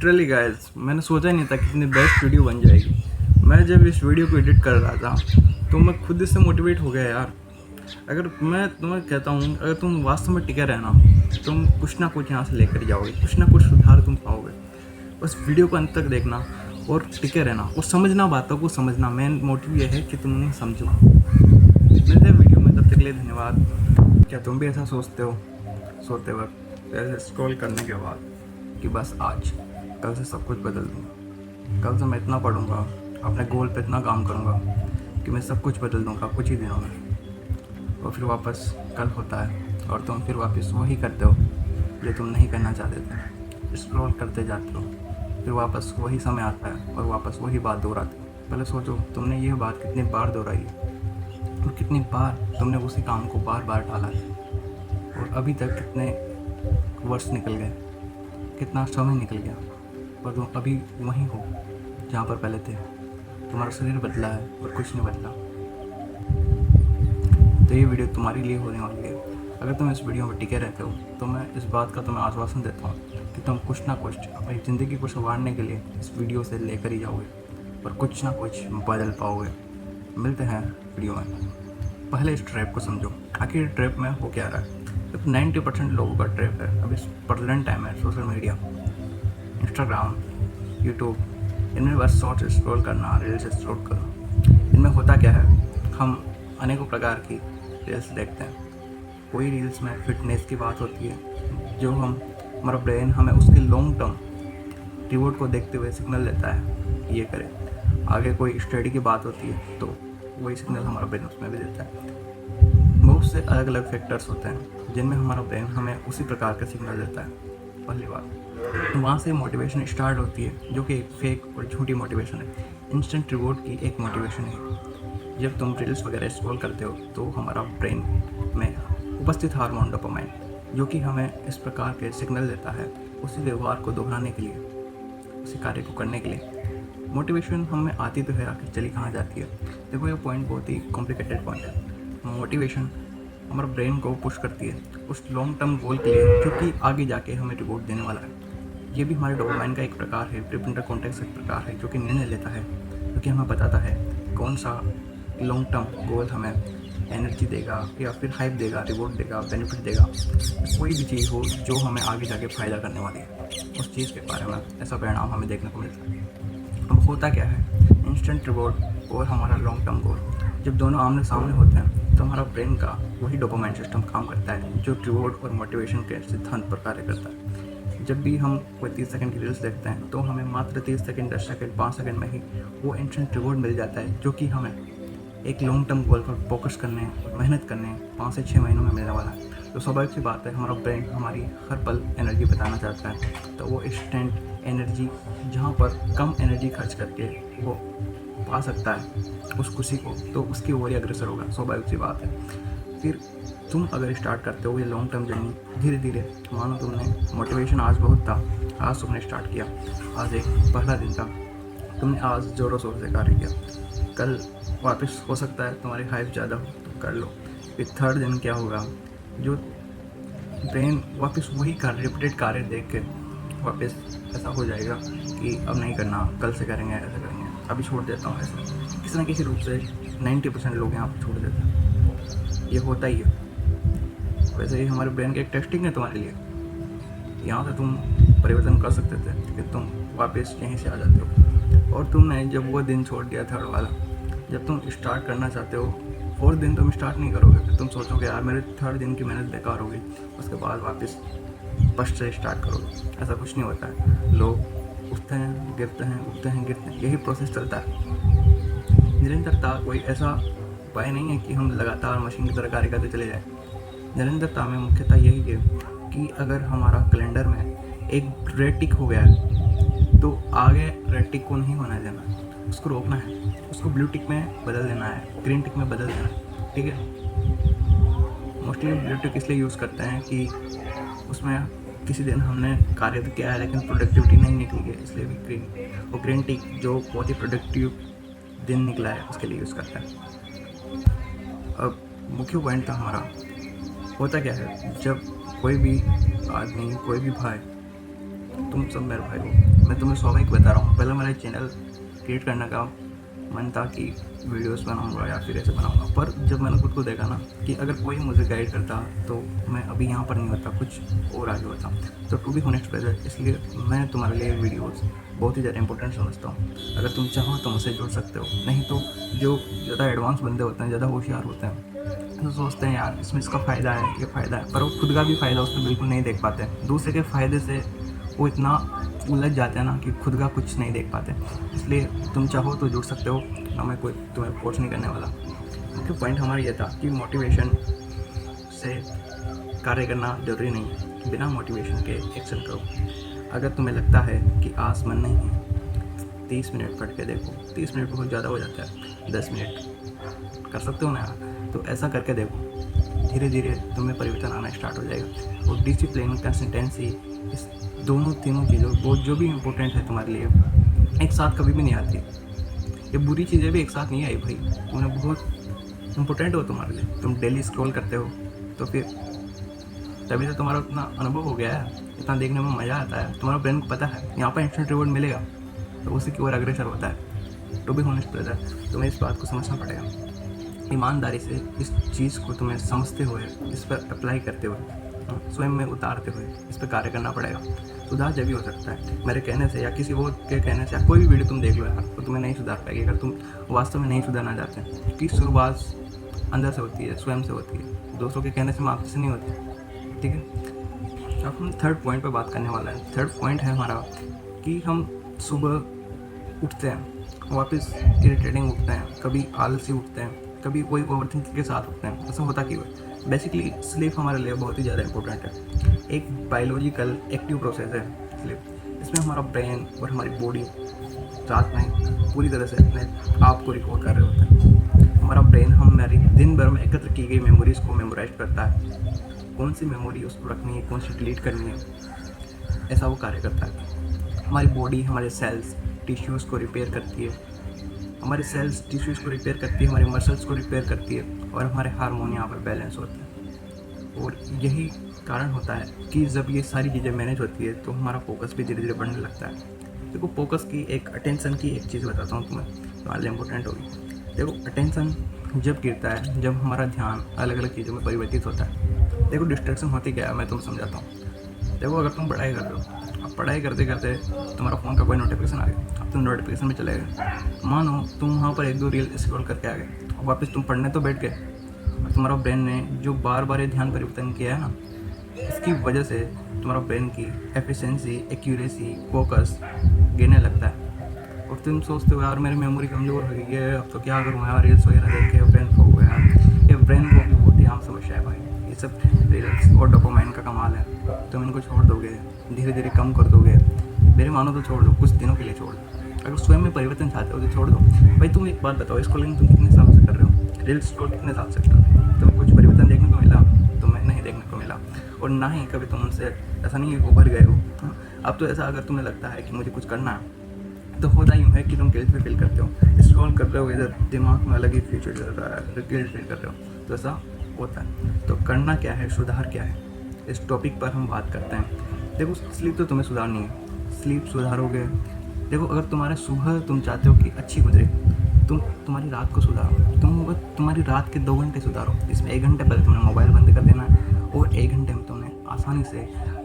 Literally guys, मैंने सोचा ही नहीं था कि इतनी बेस्ट वीडियो बन जाएगी। मैं जब इस वीडियो को एडिट कर रहा था तो मैं खुद से मोटिवेट हो गया यार। अगर मैं तुम्हें कहता हूँ, अगर तुम वास्तव में टिके रहना, तुम कुछ ना कुछ यहाँ से लेकर जाओगे, कुछ ना कुछ सुधार तुम पाओगे। बस वीडियो को अंत तक देखना और टिके रहना और समझना, बातों को समझना। मेन मोटिव ये है कि तुम समझो। मिलते हैं वीडियो में, तब तक के लिए धन्यवाद। क्या तुम भी ऐसा सोचते हो सोते वक्त, ऐसे स्क्रॉल करने के बाद, कि बस आज कल से सब कुछ बदल दूँगा, कल से मैं इतना पढ़ूँगा, अपने गोल पे इतना काम करूँगा कि मैं सब कुछ बदल दूँगा कुछ ही दिनों में। और फिर वापस कल होता है और तुम फिर वापस वही करते हो जो तुम नहीं करना चाहते थे। स्क्रॉल करते जाते हो, फिर वापस वही समय आता है और वापस वही बात दोहराते हो। पहले सोचो तुमने ये बात कितनी बार दोहराई है और कितनी बार तुमने उसी काम को बार बार टाला है, और अभी तक कितने वर्ष निकल गए, कितना समय निकल गया, पर तुम अभी वहीं हो जहाँ पर पहले थे। तुम्हारा शरीर बदला है और कुछ नहीं बदला। तो ये वीडियो तुम्हारे लिए होने वाली है। अगर तुम इस वीडियो में टिके रहते हो तो मैं इस बात का तुम्हें आश्वासन देता हूँ कि तुम कुछ ना कुछ अपनी ज़िंदगी को संवारने के लिए इस वीडियो से लेकर ही जाओगे और कुछ ना कुछ बदल पाओगे। मिलते हैं वीडियो में। पहले इस ट्रैप को समझो, आखिर ट्रैप में हो क्या रहा है। तो 90% लोगों का ट्रैप है अभी प्रेजेंट टाइम है सोशल मीडिया, इंस्टाग्राम, यूट्यूब। इनमें बस शॉर्ट्स स्क्रॉल करना, रील्स स्क्रॉल करना। इनमें होता क्या है, हम अनेकों प्रकार की रील्स देखते हैं। कोई रील्स में फिटनेस की बात होती है, जो हमारा ब्रेन हमें उसके लॉन्ग टर्म रिवॉर्ड को देखते हुए सिग्नल देता है ये करें। आगे कोई स्टडी की बात होती है तो वही सिग्नल हमारा ब्रेन उसमें भी देता है। बहुत से अलग अलग फैक्टर्स होते हैं जिनमें हमारा ब्रेन हमें उसी प्रकार का सिग्नल देता है। पहली बात, वहाँ से मोटिवेशन स्टार्ट होती है, जो कि एक फेक और झूठी मोटिवेशन है। इंस्टेंट रिवॉर्ड की एक मोटिवेशन है। जब तुम रील्स वगैरह स्क्रॉल करते हो तो हमारा ब्रेन में उपस्थित हार्मोन डोपामाइन, जो कि हमें इस प्रकार के सिग्नल देता है उसी व्यवहार को दोहराने के लिए, उसी कार्य को करने के लिए। मोटिवेशन हमें आती तो है, आखिर चली कहाँ जाती है। देखो, ये पॉइंट बहुत ही कॉम्प्लिकेटेड पॉइंट है। मोटिवेशन हमारे ब्रेन को पुश करती है उस लॉन्ग टर्म गोल के लिए, जो कि आगे जाके हमें रिवॉर्ड देने वाला है। ये भी हमारे डोपामाइन का एक प्रकार है, प्रीफ्रंटल कॉर्टेक्स एक प्रकार है, जो कि निर्णय लेता है, जो कि हमें बताता है कौन सा लॉन्ग टर्म गोल हमें एनर्जी देगा या फिर हाइप देगा, रिवॉर्ड देगा, बेनिफिट देगा। कोई भी चीज़ हो जो हमें आगे जाके फ़ायदा करने वाली है, उस चीज़ के बारे में ऐसा परिणाम हमें देखने को मिलता है। अब होता क्या है, इंस्टेंट रिवॉर्ड और हमारा लॉन्ग टर्म गोल जब दोनों आमने सामने होते हैं तो हमारा ब्रेन का वही डोपामाइन सिस्टम काम करता है, जो रिवॉर्ड और मोटिवेशन के सिद्धांत पर कार्य करता है। जब भी हम कोई 30 सेकंड की रील्स देखते हैं तो हमें मात्र 30 सेकंड, 10 सेकंड, 5 सेकंड में ही वो इंस्टेंट रिवॉर्ड मिल जाता है, जो कि हमें एक लॉन्ग टर्म गोल पर फोकस करने और मेहनत करने 5 से 6 महीनों में मिलने वाला है। तो स्वाभाविक सी बात है, हमारा ब्रेन हमारी हर पल एनर्जी बताना चाहता है, तो वो इंस्टेंट एनर्जी जहाँ पर कम एनर्जी खर्च करके वो पा सकता है उस खुशी को, तो उसकी ओर ही अग्रसर होगा। स्वाभाविक सी बात है। फिर तुम अगर स्टार्ट करते हो ये लॉन्ग टर्म जर्नी धीरे धीरे, मानो तुमने मोटिवेशन आज बहुत था, आज तुमने स्टार्ट किया, आज एक पहला दिन था, तुमने आज ज़ोरों शोर से कार्य किया, कल वापस हो सकता है तुम्हारी हाइप ज़्यादा हो तो कर लो। फिर थर्ड दिन क्या होगा, जो ब्रेन वापस वही कार्य, रिपीटेड कार्य देख के वापस ऐसा हो जाएगा कि अब नहीं करना, कल से करेंगे, ऐसा करेंगे, अभी छोड़ देता हूँ। ऐसे किसी न किसी रूप से 90% लोग यहाँ पर छोड़ देते हैं। ये होता ही है। वैसे ही हमारे ब्रेन की एक टेस्टिंग है तुम्हारे लिए। यहाँ से तुम परिवर्तन कर सकते थे कि तुम वापस यहीं से आ जाते हो। और तुमने जब वो दिन छोड़ दिया थर्ड वाला, जब तुम स्टार्ट करना चाहते हो फोर्थ दिन तुम स्टार्ट नहीं करोगे। फिर तुम सोचोगे यार मेरे थर्ड दिन की मेहनत बेकार हो गई, उसके बाद वापस फर्स्ट से स्टार्ट करोगे। ऐसा कुछ नहीं होता है। लोग उठते हैं, गिरते हैं, उठते हैं, गिरते हैं, यही प्रोसेस चलता है। निरंतरता कोई ऐसा उपाय नहीं है कि हम लगातार मशीन की तरह कार्य करते चले जाएं। निरंतरता में मुख्यतः यही है कि अगर हमारा कैलेंडर में एक रेड टिक हो गया है तो आगे रेड टिक को नहीं होना देना, उसको रोकना है, उसको ब्लू टिक में बदल देना है, ग्रीन टिक में बदल देना है। ठीक है। मोस्टली ब्लू टिक इसलिए यूज़ करते हैं कि उसमें किसी दिन हमने कार्य तो किया है लेकिन प्रोडक्टिविटी नहीं निकली है, इसलिए भी ग्रीन। और ग्रीन टिक जो बहुत ही प्रोडक्टिव दिन निकला है उसके लिए यूज़ करता है। अब मुख्य पॉइंट था हमारा, होता क्या है, जब कोई भी आदमी, कोई भी भाई, तुम सब मेरे भाई हो, मैं तुम्हें स्वाभाविक बता रहा हूँ, पहले मेरा चैनल क्रिएट करने का मन था कि वीडियोस बनाऊंगा या फिर ऐसे बनाऊंगा, पर जब मैंने खुद को देखा ना कि अगर कोई मुझे गाइड करता तो मैं अभी यहाँ पर नहीं होता, कुछ और आगे होता। तो टू बी होनेस्ट ब्रदर, इसलिए मैं तुम्हारे लिए वीडियोस बहुत ही ज़्यादा इंपॉर्टेंट समझता हूँ। अगर तुम चाहो तो मुझसे जुड़ सकते हो, नहीं तो जो ज़्यादा एडवांस बंदे होते हैं, ज़्यादा होशियार होते हैं, तो सोचते हैं यार इसमें इसका फ़ायदा है, ये फ़ायदा है, पर वो खुद का भी फ़ायदा उसमें बिल्कुल नहीं देख पाते। दूसरे के फ़ायदे से वो इतना उलझ जाते हैं ना कि खुद का कुछ नहीं देख पाते। इसलिए तुम चाहो तो जुड़ सकते हो ना, मैं कोई तुम्हें फोर्स नहीं करने वाला। मुख्य पॉइंट हमारा ये था कि मोटिवेशन से कार्य करना ज़रूरी नहीं है, बिना मोटिवेशन के एक्शन करो। अगर तुम्हें लगता है कि आज मन नहीं है, 30 मिनट पढ़ के देखो। 30 मिनट बहुत ज़्यादा हो जाता है, 10 मिनट कर सकते हो ना यार, तो ऐसा करके देखो। धीरे धीरे तुम्हें परिवर्तन आना स्टार्ट हो जाएगा। और डिसिप्लिन, कंसिस्टेंसी, इस दोनों तीनों चीज़ों बहुत जो भी इम्पोर्टेंट है तुम्हारे लिए, एक साथ कभी भी नहीं आती। ये बुरी चीज़ें भी एक साथ नहीं आई भाई, तुम्हें बहुत इम्पोर्टेंट हो तुम्हारे लिए। तुम डेली स्क्रॉल करते हो तो फिर तभी तो तुम्हारा उतना अनुभव हो गया है, इतना देखने में मज़ा आता है। तुम्हारा ब्रेन को पता है यहाँ पर इंस्टेंट रिवॉर्ड मिलेगा, तो उसी की ओर अग्रसर होता है। टू बी ऑनेस्ट ब्रदर, तुम्हें इस बात को समझना पड़ेगा। ईमानदारी से इस चीज़ को तुम्हें समझते हुए, इस पर अप्लाई करते हुए, स्वयं में उतारते हुए इस पर कार्य करना पड़ेगा। सुधार जब भी हो सकता है मेरे कहने से या किसी और के कहने से, या कोई भी वीडियो तुम देख लो यार, तो तुम्हें नहीं सुधार पाएगी अगर तुम वास्तव में नहीं सुधारना चाहते। क्योंकि शुरुआत अंदर से होती है, स्वयं से होती है, दूसरों के कहने से माफ से नहीं होती। ठीक है, अब हम थर्ड पॉइंट पर बात करने वाला है। थर्ड पॉइंट है हमारा कि हम सुबह उठते हैं वापस इरिटेटिंग उठते हैं, कभी आलसी उठते हैं, कभी कोई ओवरथिंकिंग के साथ उठते हैं। ऐसा होता क्यों है? बेसिकली स्लीप हमारे लिए बहुत ही ज़्यादा इंपॉर्टेंट है। एक बायोलॉजिकल एक्टिव प्रोसेस है स्लीप। इसमें हमारा ब्रेन और हमारी बॉडी रात में पूरी तरह से अपने आप को रिकॉर्ड कर रहे होते हैं। हमारा ब्रेन हमारी दिन भर में एकत्र की गई मेमोरीज़ को मेमोराइज करता है, कौन सी मेमोरी उसको रखनी है, कौन सी डिलीट करनी है, ऐसा वो कार्य करता है। हमारी बॉडी हमारे सेल्स टिश्यूज़ को रिपेयर करती है, हमारे सेल्स टिश्यूज़ को रिपेयर करती है, हमारे मसल्स को रिपेयर करती है, और हमारे हार्मोन यहाँ पर बैलेंस होते हैं। और यही कारण होता है कि जब ये सारी चीज़ें मैनेज होती है तो हमारा फोकस भी धीरे धीरे बढ़ने लगता है। देखो, फोकस की एक अटेंशन की एक चीज़ बताता हूँ तुम्हें, तुम्हारे लिए इंपॉर्टेंट होगी। देखो, अटेंशन जब गिरता है, जब हमारा ध्यान अलग अलग चीज़ों में परिवर्तित होता है। देखो, डिस्ट्रैक्शन होती क्या है, मैं तुम्हें समझाता हूँ। देखो, अगर तुम पढ़ाई कर रहे हो, अब पढ़ाई करते करते तुम्हारा फ़ोन का कोई नोटिफिकेशन आ गया, अब तुम नोटिफिकेशन में चले गए। मानो तुम वहाँ पर एक दो रील स्क्रॉल करके आ गए, और वापस तुम पढ़ने तो बैठ गए, और तुम्हारा ब्रेन ने जो बार बार ये ध्यान परिवर्तन किया है ना, इसकी वजह से तुम्हारा ब्रेन की एफिशिएंसी, एक्यूरेसी, फोकस गिरने लगता है। और तुम सोचते हो यार मेरी मेमोरी कमज़ोर हो गई है, अब तो क्या करूँ यार, रील्स वगैरह देख के ब्रेन फॉग हो गया। ये ब्रेन फॉग की बहुत ही आम समस्या है भाई। ये सब रील्स और डोपामाइन का कमाल है। तुम इनको छोड़ दोगे, धीरे धीरे कम कर दोगे, मेरे मानो तो छोड़ दो, कुछ दिनों के लिए छोड़ दो। अगर स्वयं में परिवर्तन चाहते हो तो छोड़ दो भाई। तुम एक बात बताओ, स्क्रॉलिंग तुम कितने साल से कर रहे हो? रील्स स्क्रॉल कितने साल से कर रहे हो? तुम्हें कुछ परिवर्तन देखने को मिला? तुम्हें नहीं देखने को मिला। और ना ही कभी तुम उनसे ऐसा नहीं है उभर गए हो। अब तो ऐसा अगर तुम्हें लगता है कि मुझे कुछ करना है, तो होता यूँ है कि तुम गिल्ट फील करते हो, स्क्रॉल कर रहे हो, इधर दिमाग में अलग ही फ्यूचर चल रहा है, गिल्ट फील कर रहे हो, तो ऐसा होता है। तो करना क्या है, सुधार क्या है, इस टॉपिक पर हम बात करते हैं। देखो, स्लीप तो तुम्हें सुधारनी है, स्लीप सुधारोगे। देखो, अगर तुम्हारे सुबह तुम चाहते हो कि अच्छी गुजरे, तुम तुम्हारी रात को सुधारो। तुम्हारी रात के 2 घंटे सुधारो, इसमें 1 घंटे पहले तुम्हें मोबाइल बंद कर देना है, और 1 घंटे में तुम्हें आसानी से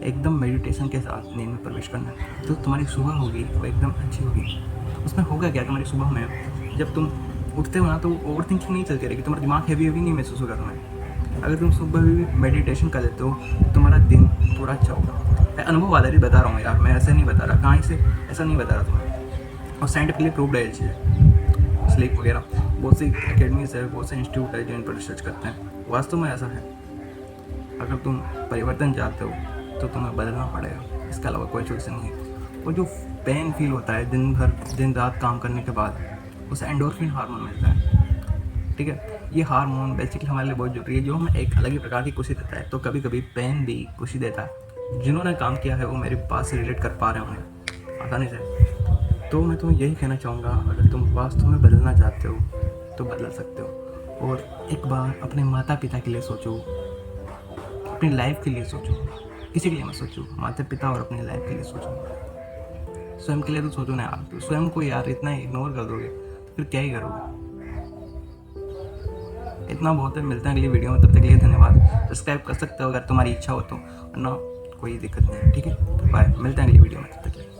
एकदम मेडिटेशन के साथ नींद में प्रवेश करना है। तो तुम्हारी सुबह होगी वो एकदम अच्छी होगी। उसमें होगा क्या, तुम्हारी सुबह में जब तुम उठते हो ना, तो ओवर थिंकिंग नहीं चलती रहेगी, तुम्हारा दिमाग हैवी नहीं महसूस होगा तुम्हें। अगर तुम सुबह भी मेडिटेशन कर लेते हो, तुम्हारा दिन थोड़ा अच्छा होगा। मैं अनुभव आधारित बता रहा हूँ यार, मैं ऐसे नहीं बता रहा, कहाँ से ऐसा नहीं बता रहा तुम्हें। और साइंटिफिकली प्रूव्ड है ये चीज़ें, स्लीप वगैरह बहुत सी अकेडमीज है, बहुत से इंस्टीट्यूट है जो इन पर रिसर्च करते हैं। वास्तव में ऐसा है। अगर तुम परिवर्तन चाहते हो तो तुम्हें बदलना पड़ेगा, इसके अलावा कोई सोल्यूशन नहीं है। और जो पेन फील होता है दिन रात काम करने के बाद, उसे एंडोर्फिन हार्मोन मिलता है। ठीक है, ये हार्मोन बेसिकली हमारे लिए बहुत जरूरी है, जो हमें एक अलग ही प्रकार की खुशी देता है। तो कभी कभी पेन भी खुशी देता है। जिन्होंने काम किया है वो मेरे पास से रिलेट कर पा रहे होंगे आसानी से। तो मैं तुम्हें यही कहना चाहूँगा, अगर तुम वास्तव में बदलना चाहते हो तो बदल सकते हो। और एक बार अपने माता पिता के लिए सोचो, अपनी लाइफ के लिए सोचो, किसी के लिए मत सोचो, माता पिता और अपनी लाइफ के लिए सोचो। स्वयं के लिए तो सोचो ना यार, तो स्वयं को यार इतना इग्नोर कर दोगे तो फिर क्या ही करोगे। इतना बहुत है, मिलते हैं अगली वीडियो में, तब तक के लिए धन्यवाद। सब्सक्राइब कर सकते हो अगर तुम्हारी इच्छा हो तो, वरना कोई दिक्कत नहीं है, ठीक है। बाय, मिलते हैं अगली वीडियो में, तब तक के लिए।